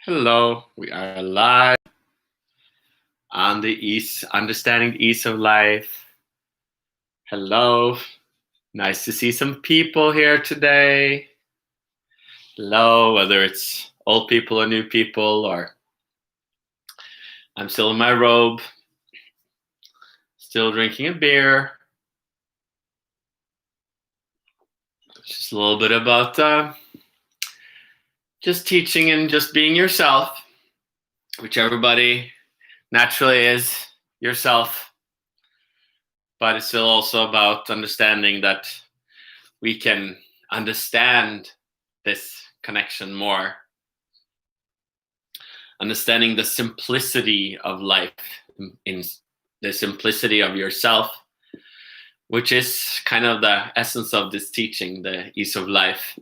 Hello, we are live on the East, understanding the East of Life. Hello, nice to see some people here today. Hello, whether it's old people or new people, or I'm still in my robe, still drinking a beer. Just a little bit about just teaching and just being yourself, which everybody naturally is yourself. But it's still also about understanding that we can understand this connection more. Understanding the simplicity of life, in the simplicity of yourself, which is kind of the essence of this teaching, the ease of life.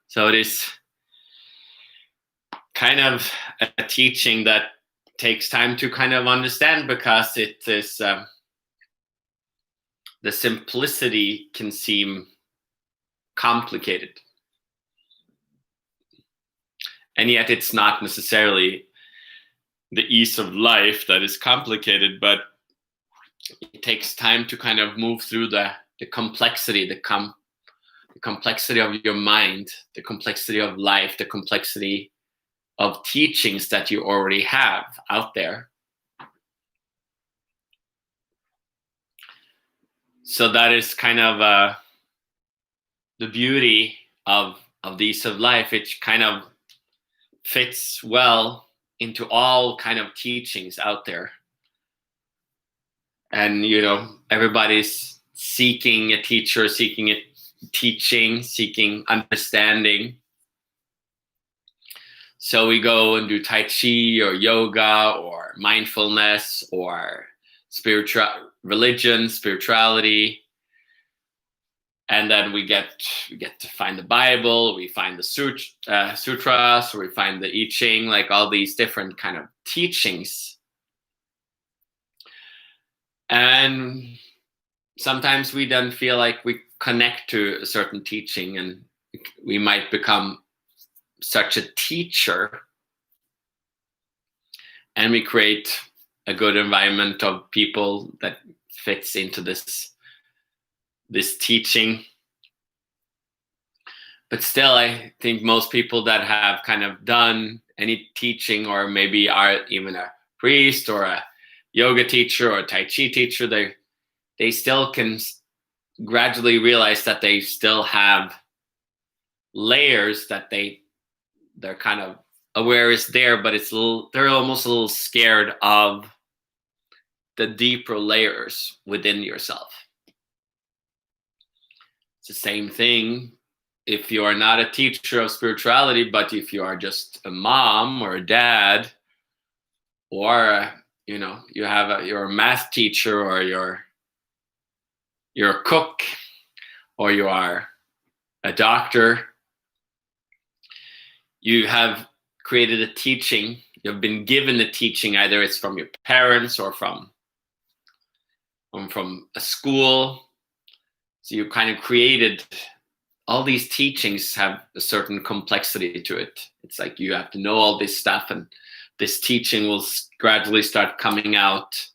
So it is kind of a teaching that takes time to kind of understand, because it is the simplicity can seem complicated, and yet it's not necessarily the ease of life that is complicated, but it takes time to kind of move through the complexity, the complexity of your mind, the complexity of life, the complexity of teachings that you already have out there. So that is kind of the beauty of the ease of life. It kind of fits well into all kind of teachings out there. And, everybody's seeking a teacher, seeking a teaching, seeking understanding. So we go and do Tai Chi or yoga or mindfulness or spirituality. And then we get to find the Bible, we find the sutras, or we find the I Ching, like all these different kind of teachings. And sometimes we then feel like we connect to a certain teaching, and we might become such a teacher, and we create a good environment of people that fits into this teaching. But still, I think most people that have kind of done any teaching, or maybe are even a priest or a yoga teacher or a Tai Chi teacher, they still can gradually realize that they still have layers that they're kind of aware is there, but they're almost a little scared of the deeper layers within yourself. It's the same thing if you are not a teacher of spirituality, but if you are just a mom or a dad, or you're a math teacher, or you're a cook, or you are a doctor, you have created a teaching, you've been given a teaching, either it's from your parents or from a school. So you kind of created all these teachings, have a certain complexity to it. It's like you have to know all this stuff, and this teaching will gradually start coming out,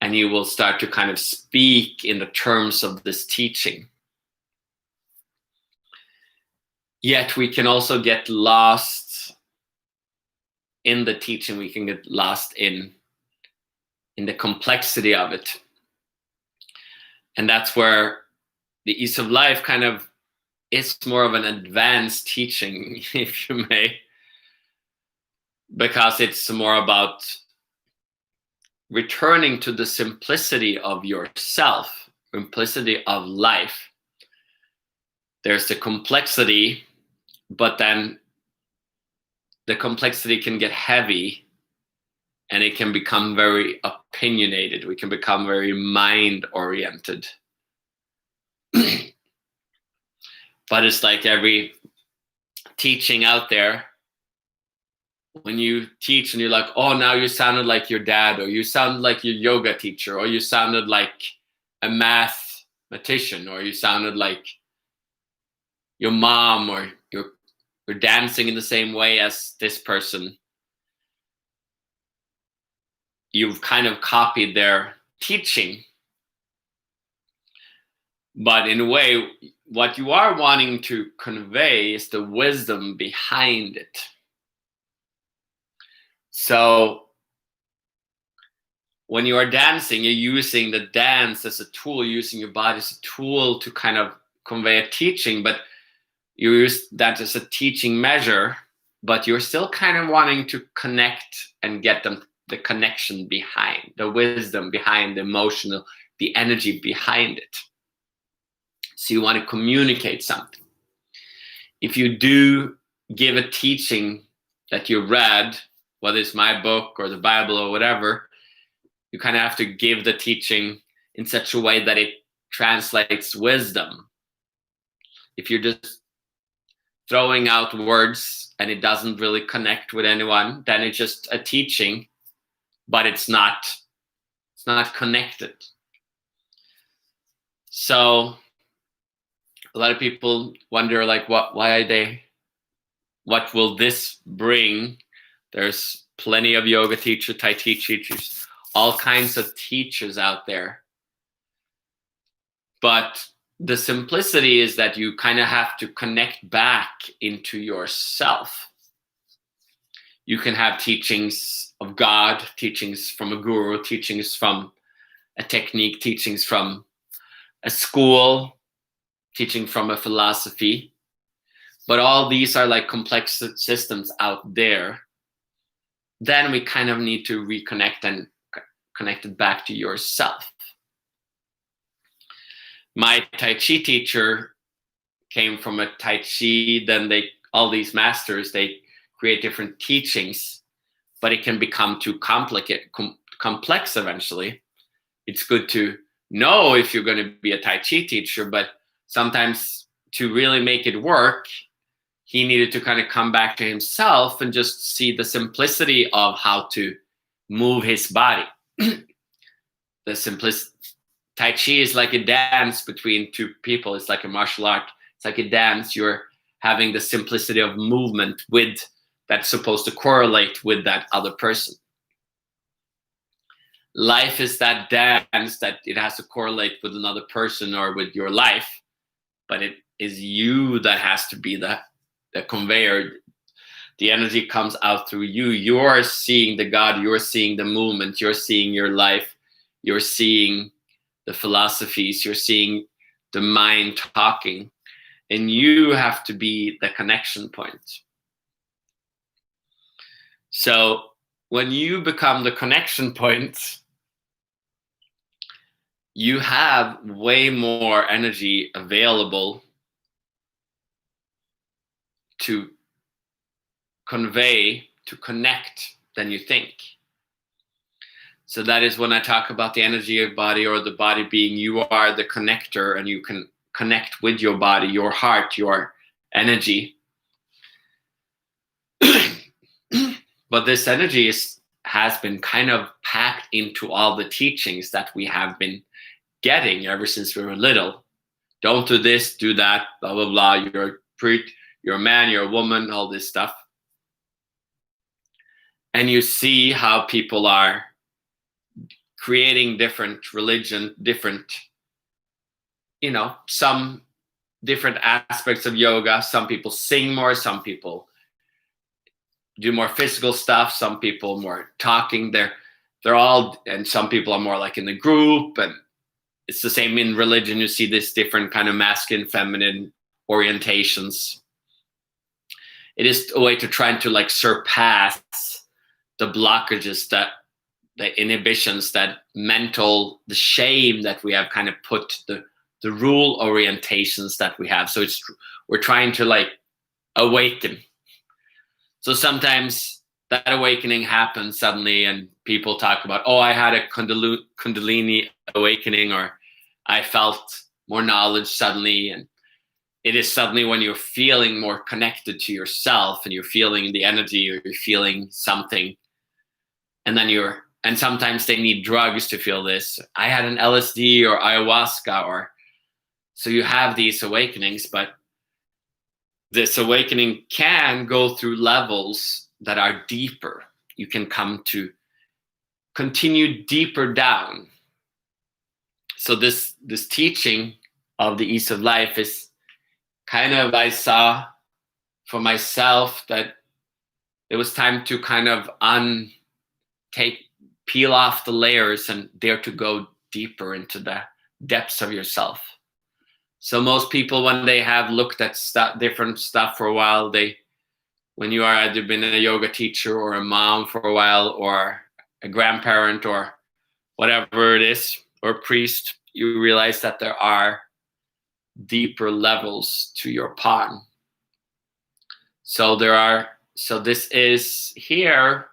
and you will start to kind of speak in the terms of this teaching. Yet we can also get lost in the teaching. We can get lost in the complexity of it. And that's where the ease of life kind of is more of an advanced teaching, if you may, because it's more about returning to the simplicity of yourself, simplicity of life. There's the complexity, but then the complexity can get heavy, and it can become very opinionated. We can become very mind-oriented. But it's like every teaching out there, when you teach and you're like, oh, now you sounded like your dad, or you sounded like your yoga teacher, or you sounded like a mathematician, or you sounded like your mom or your you're dancing in the same way as this person, you've kind of copied their teaching. But in a way, what you are wanting to convey is the wisdom behind it. So when you are dancing, you're using the dance as a tool, using your body as a tool to kind of convey a teaching, but you use that as a teaching measure, but you're still kind of wanting to connect and get them the connection behind, the wisdom behind, the emotional, the energy behind it. So you want to communicate something. If you do give a teaching that you read, whether it's my book or the Bible or whatever, you kind of have to give the teaching in such a way that it translates wisdom. If you're just throwing out words and it doesn't really connect with anyone, then it's just a teaching, but it's not connected. So a lot of people wonder, like, what will this bring? There's plenty of yoga teachers, Tai Chi teachers, all kinds of teachers out there. But the simplicity is that you kind of have to connect back into yourself. You can have teachings of God, teachings from a guru, teachings from a technique, teachings from a school, teaching from a philosophy. But all these are like complex systems out there. Then we kind of need to reconnect and connect it back to yourself. My Tai Chi teacher came from a Tai Chi, then all these masters, they create different teachings, but it can become too complex eventually. It's good to know if you're going to be a Tai Chi teacher, but sometimes to really make it work, he needed to kind of come back to himself and just see the simplicity of how to move his body. The simplicity. Tai Chi is like a dance between two people. It's like a martial art. It's like a dance. You're having the simplicity of movement that's supposed to correlate with that other person. Life is that dance that it has to correlate with another person or with your life, but it is you that has to be the conveyor. The energy comes out through you. You're seeing the God, you're seeing the movement, you're seeing your life, you're seeing the philosophies, you're seeing the mind talking, and you have to be the connection point. So when you become the connection point, you have way more energy available to convey, to connect than you think. So that is when I talk about the energy of body, or the body being, you are the connector, and you can connect with your body, your heart, your energy. But this energy has been kind of packed into all the teachings that we have been getting ever since we were little. Don't do this, do that, blah, blah, blah. You're a man, you're a woman, all this stuff. And you see how people are creating different religion, some different aspects of yoga. Some people sing more, some people do more physical stuff, some people more talking. They're all, and some people are more like in the group, and it's the same in religion. You see this different kind of masculine, feminine orientations. It is a way to try to like surpass the blockages, the inhibitions, that mental, the shame that we have kind of put, the rule orientations that we have. So we're trying to like awaken. So sometimes that awakening happens suddenly, and people talk about, oh, I had a Kundalini awakening, or I felt more knowledge suddenly. And it is suddenly when you're feeling more connected to yourself, and you're feeling the energy, or you're feeling something. And sometimes they need drugs to feel this. I had an LSD or ayahuasca, so you have these awakenings, but this awakening can go through levels that are deeper. You can come to continue deeper down. So this teaching of the ease of life is kind of, I saw for myself that it was time to kind of peel off the layers and dare to go deeper into the depths of yourself. So most people, when they have looked at different stuff for a while, when you are either been a yoga teacher or a mom for a while or a grandparent or whatever it is, or a priest, you realize that there are deeper levels to your pond. So this is here,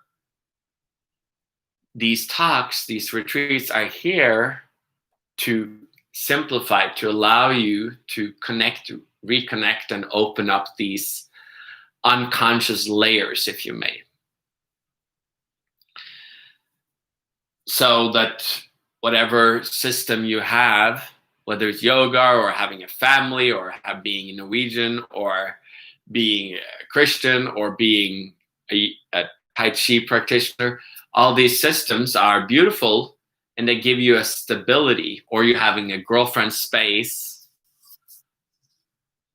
these talks, these retreats are here to simplify, to allow you to connect, to reconnect and open up these unconscious layers, if you may. So that whatever system you have, whether it's yoga or having a family or being Norwegian or being a Christian or being a Tai Chi practitioner, all these systems are beautiful and they give you a stability, or you're having a girlfriend space,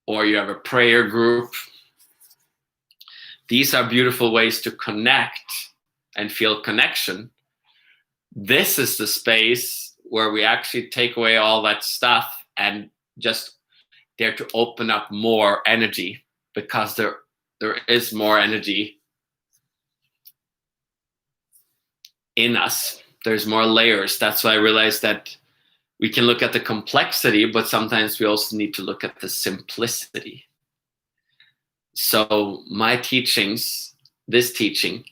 or you have a prayer group. These are beautiful ways to connect and feel connection. This is the space where we actually take away all that stuff and just dare to open up more energy, because there is more energy in us. There's more layers. That's why I realized that we can look at the complexity, but sometimes we also need to look at the simplicity. So my teachings, this teaching,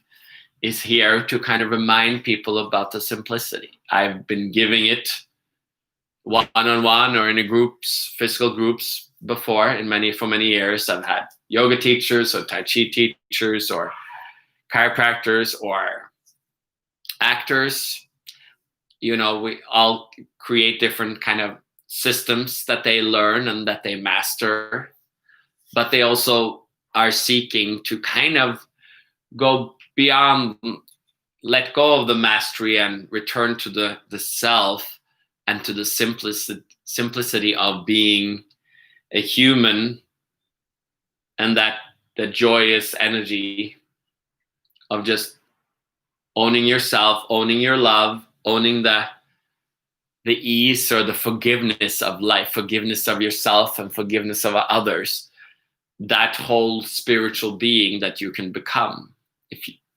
is here to kind of remind people about the simplicity. I've been giving it one-on-one or in groups, physical groups before for many years. I've had yoga teachers or Tai Chi teachers or chiropractors or actors. We all create different kind of systems that they learn and that they master, but they also are seeking to kind of go beyond, let go of the mastery and return to the self and to the simplicity of being a human, and that the joyous energy of just owning yourself, owning your love, owning the ease or the forgiveness of life, forgiveness of yourself and forgiveness of others. That whole spiritual being that you can become,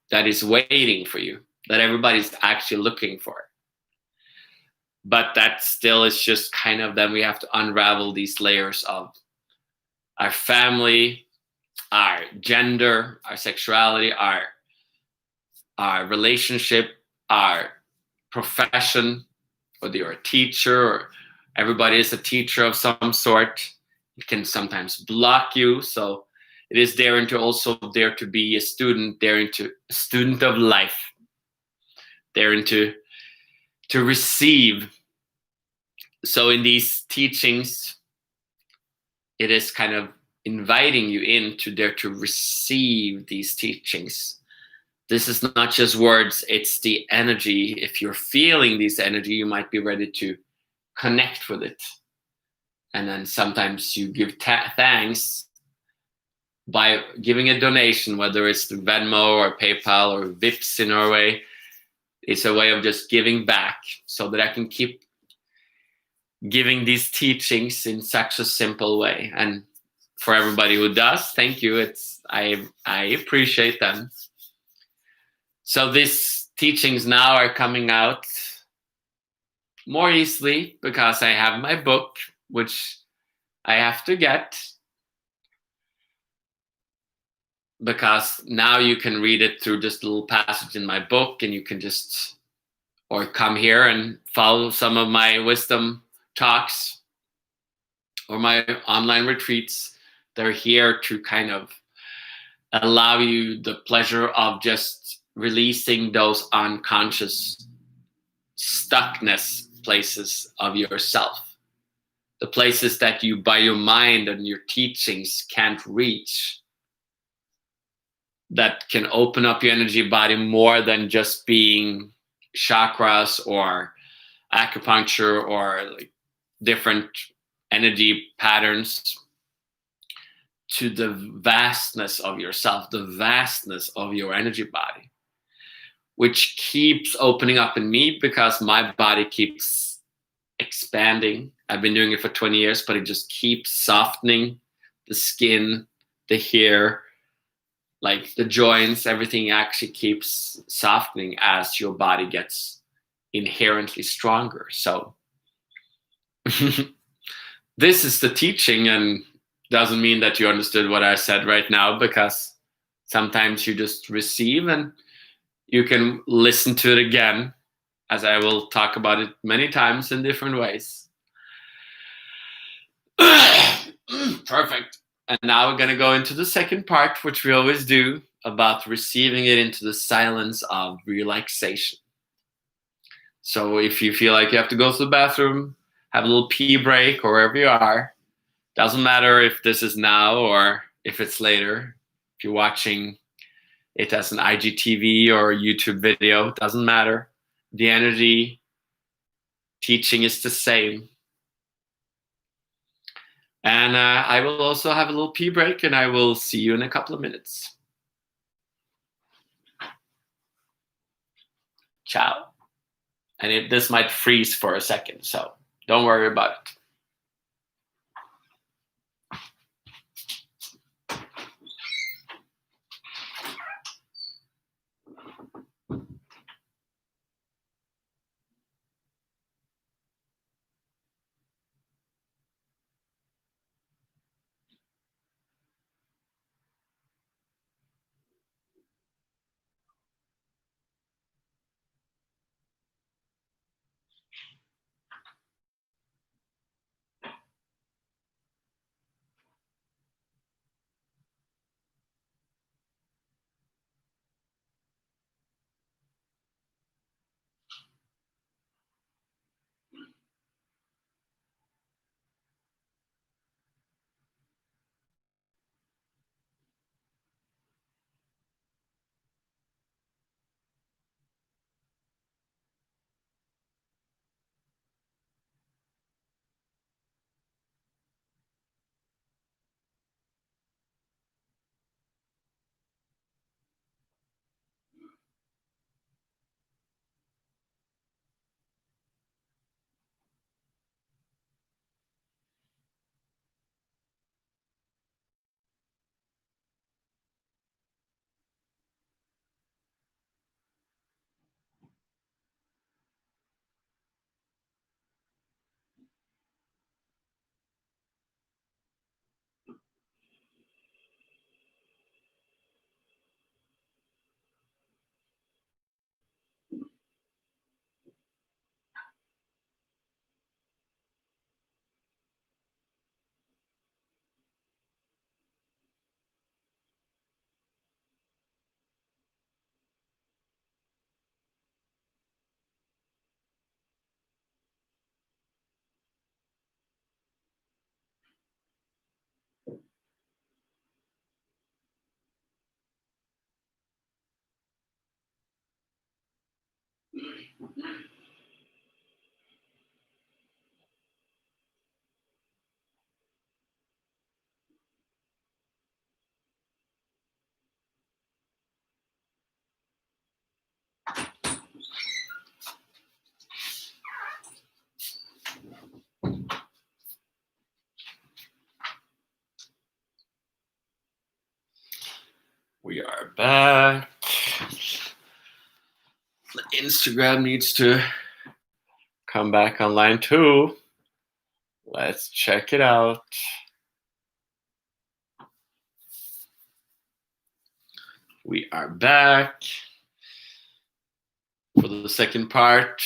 that is waiting for you, that everybody's actually looking for. But that still is just kind of, then we have to unravel these layers of our family, our gender, our sexuality, our relationship, our profession, whether you're a teacher or everybody is a teacher of some sort. It can sometimes block you. So it is daring to also dare to be a student, a student of life, daring to receive. So in these teachings, it is kind of inviting you in to dare to receive these teachings. This is not just words, it's the energy. If you're feeling this energy, you might be ready to connect with it. And then sometimes you give thanks by giving a donation, whether it's the Venmo or PayPal or Vipps in Norway. It's a way of just giving back so that I can keep giving these teachings in such a simple way. And for everybody who does, thank you. I appreciate them. So these teachings now are coming out more easily because I have my book, which I have to get, because now you can read it through just a little passage in my book, and you can just, or come here and follow some of my wisdom talks or my online retreats. They're here to kind of allow you the pleasure of just releasing those unconscious stuckness places of yourself, the places that you, by your mind and your teachings, can't reach, that can open up your energy body more than just being chakras or acupuncture or like different energy patterns, to the vastness of yourself, the vastness of your energy body, which keeps opening up in me because my body keeps expanding. I've been doing it for 20 years, but it just keeps softening the skin, the hair, like the joints, everything actually keeps softening as your body gets inherently stronger. So this is the teaching, and doesn't mean that you understood what I said right now, because sometimes you just receive and you can listen to it again, as I will talk about it many times in different ways. Perfect. And now we're going to go into the second part, which we always do, about receiving it into the silence of relaxation. So if you feel like you have to go to the bathroom, have a little pee break, or wherever you are, doesn't matter if this is now or if it's later. If you're watching it as an IGTV or YouTube video, doesn't matter. The energy teaching is the same. And I will also have a little pee break, and I will see you in a couple of minutes. Ciao. And this might freeze for a second, so don't worry about it. We are back. Instagram needs to come back online too. Let's check it out. We are back for the second part.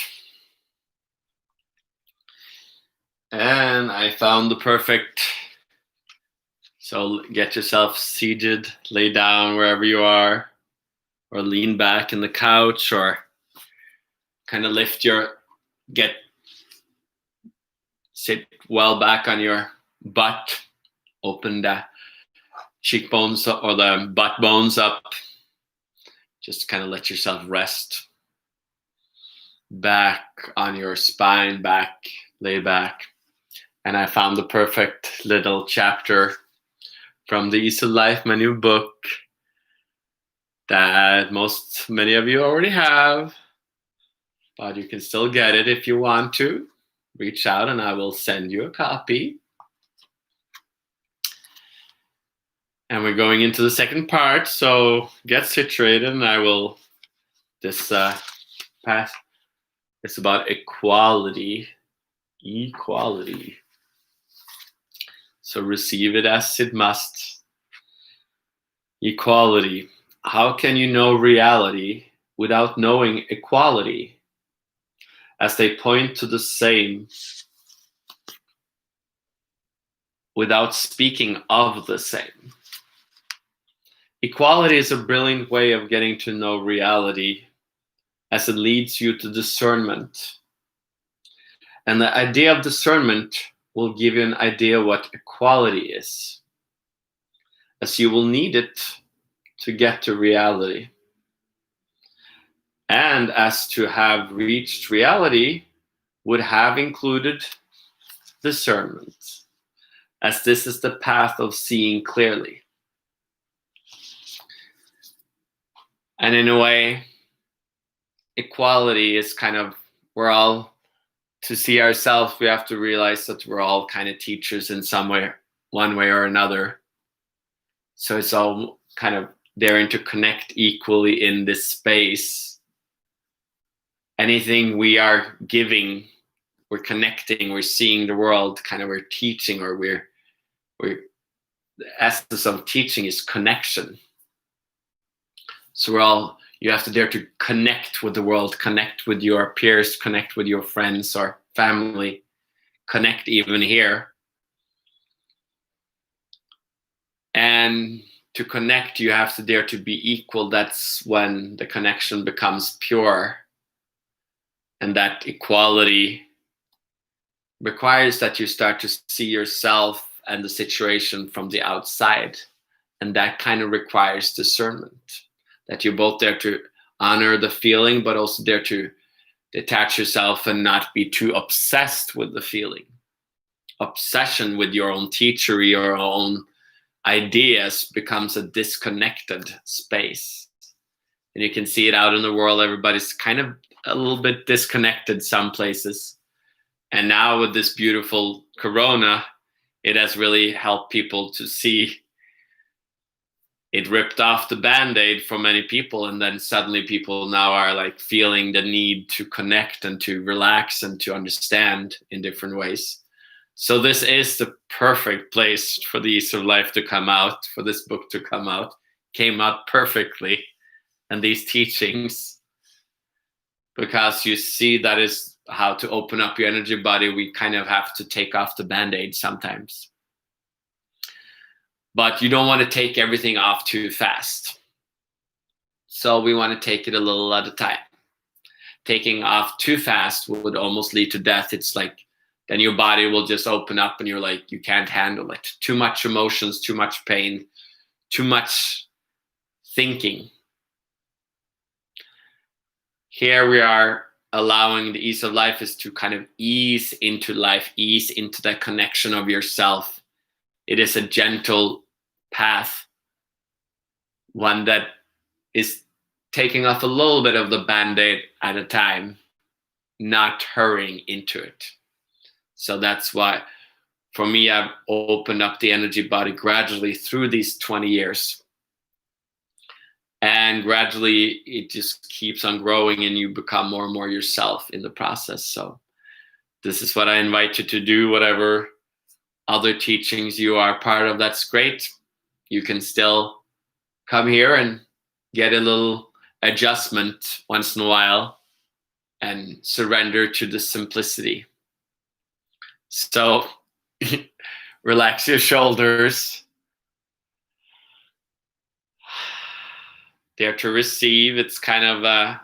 And I found the perfect. So get yourself seated, lay down wherever you are, or lean back in the couch, or kind of get Sit well back on your butt. Open the cheekbones or the butt bones up. Just kind of let yourself rest. Back on your spine, lay back. And I found the perfect little chapter from the Ease of Life, my new book, that many of you already have, but you can still get it if you want to. Reach out and I will send you a copy. And we're going into the second part, so get situated and I will, this pass, it's about equality. So receive it as it must. Equality. How can you know reality without knowing equality? As they point to the same without speaking of the same. Equality is a brilliant way of getting to know reality as it leads you to discernment. And the idea of discernment will give you an idea what equality is, as you will need it to get to reality. And as to have reached reality would have included discernment, as this is the path of seeing clearly. And in a way, equality is kind of, we're all, to see ourselves, we have to realize that we're all kind of teachers in some way, one way or another. So it's all kind of daring to connect equally in this space. Anything we are giving, we're connecting, we're seeing the world, kind of we're teaching, or we're the essence of teaching is connection. So we're all, you have to dare to connect with the world, connect with your peers, connect with your friends or family, connect even here. And to connect, you have to dare to be equal. That's when the connection becomes pure. And that equality requires that you start to see yourself and the situation from the outside. And that kind of requires discernment. That you're both there to honor the feeling, but also there to detach yourself and not be too obsessed with the feeling. Obsession with your own teachery, your own ideas becomes a disconnected space. And you can see it out in the world. Everybody's kind of a little bit disconnected some places. And now with this beautiful corona, it has really helped people to see. It ripped off the Band-Aid for many people, and then suddenly people now are like feeling the need to connect and to relax and to understand in different ways. So this is the perfect place for the Ease of Life to come out, for this book to come out. Came out perfectly, and these teachings, because you see that is how to open up your energy body. We kind of have to take off the Band-Aid sometimes. But you don't want to take everything off too fast. So we want to take it a little at a time. Taking off too fast would almost lead to death. It's like, then your body will just open up and you're like, you can't handle it. Too much emotions, too much pain, too much thinking. Here we are allowing the Ease of Life is to kind of ease into life, ease into that connection of yourself. It is a gentle path, one that is taking off a little bit of the Band-Aid at a time, not hurrying into it. So that's why, for me, I've opened up the energy body gradually through these 20 years. And gradually, it just keeps on growing and you become more and more yourself in the process. So this is what I invite you to do. Whatever other teachings you are part of, that's great. You can still come here and get a little adjustment once in a while and surrender to the simplicity. So relax your shoulders. Dare to receive. It's kind of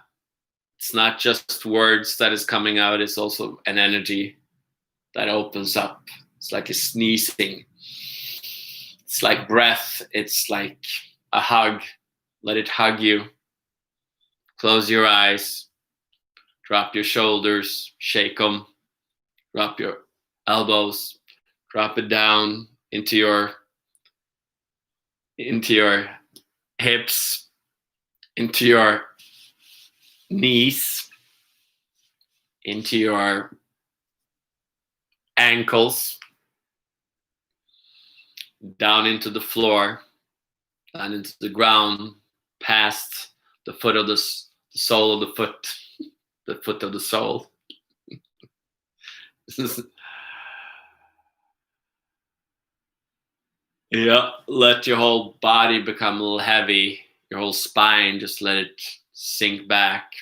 it's not just words that is coming out, it's also an energy. that opens up. It's like a sneezing. It's like breath. It's like a hug. Let it hug you. Close your eyes. Drop your shoulders. Shake them. Drop your elbows. Drop it down into your hips, into your knees, into your ankles, down into the floor, down into the ground, past the foot of the sole of the foot, the foot of the sole. Yeah, let your whole body become a little heavy, your whole spine, just let it sink back.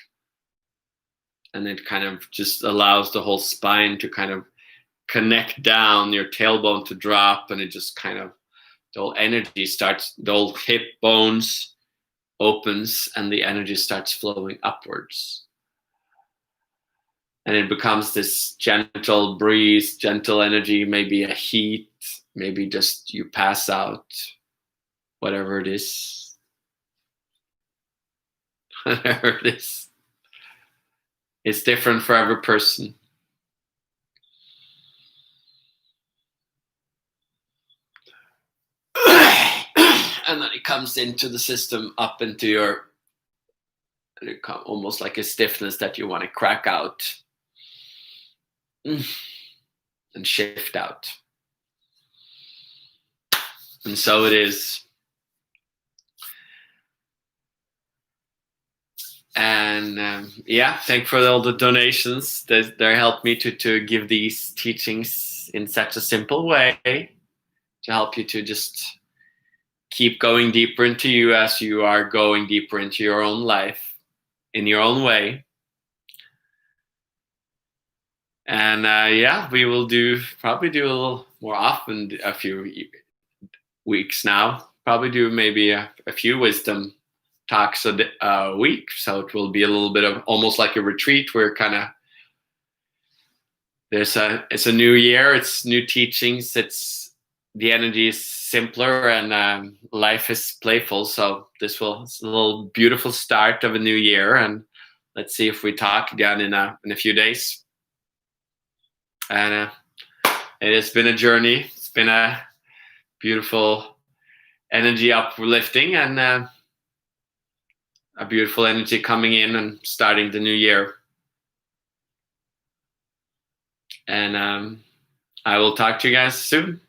And it kind of just allows the whole spine to kind of connect down, your tailbone to drop, and it just kind of, the whole energy starts, the whole hip bones opens and the energy starts flowing upwards. And it becomes this gentle breeze, gentle energy, maybe a heat, maybe just you pass out, whatever it is. Whatever it is. It's different for every person. And then it comes into the system, up into your, almost like a stiffness that you want to crack out and shift out. And so it is. And thank for all the donations. They helped me to give these teachings in such a simple way to help you to just keep going deeper into you as you are going deeper into your own life in your own way. And we will probably do a little more often, a few weeks now. Probably do maybe a few wisdom talks a week. So it will be a little bit of almost like a retreat where kind of it's a new year, it's new teachings, it's the energy is simpler and life is playful. So it's a little beautiful start of a new year, and let's see if we talk again in a few days. And it has been a journey. It's been a beautiful energy uplifting and a beautiful energy coming in and starting the new year. And I will talk to you guys soon.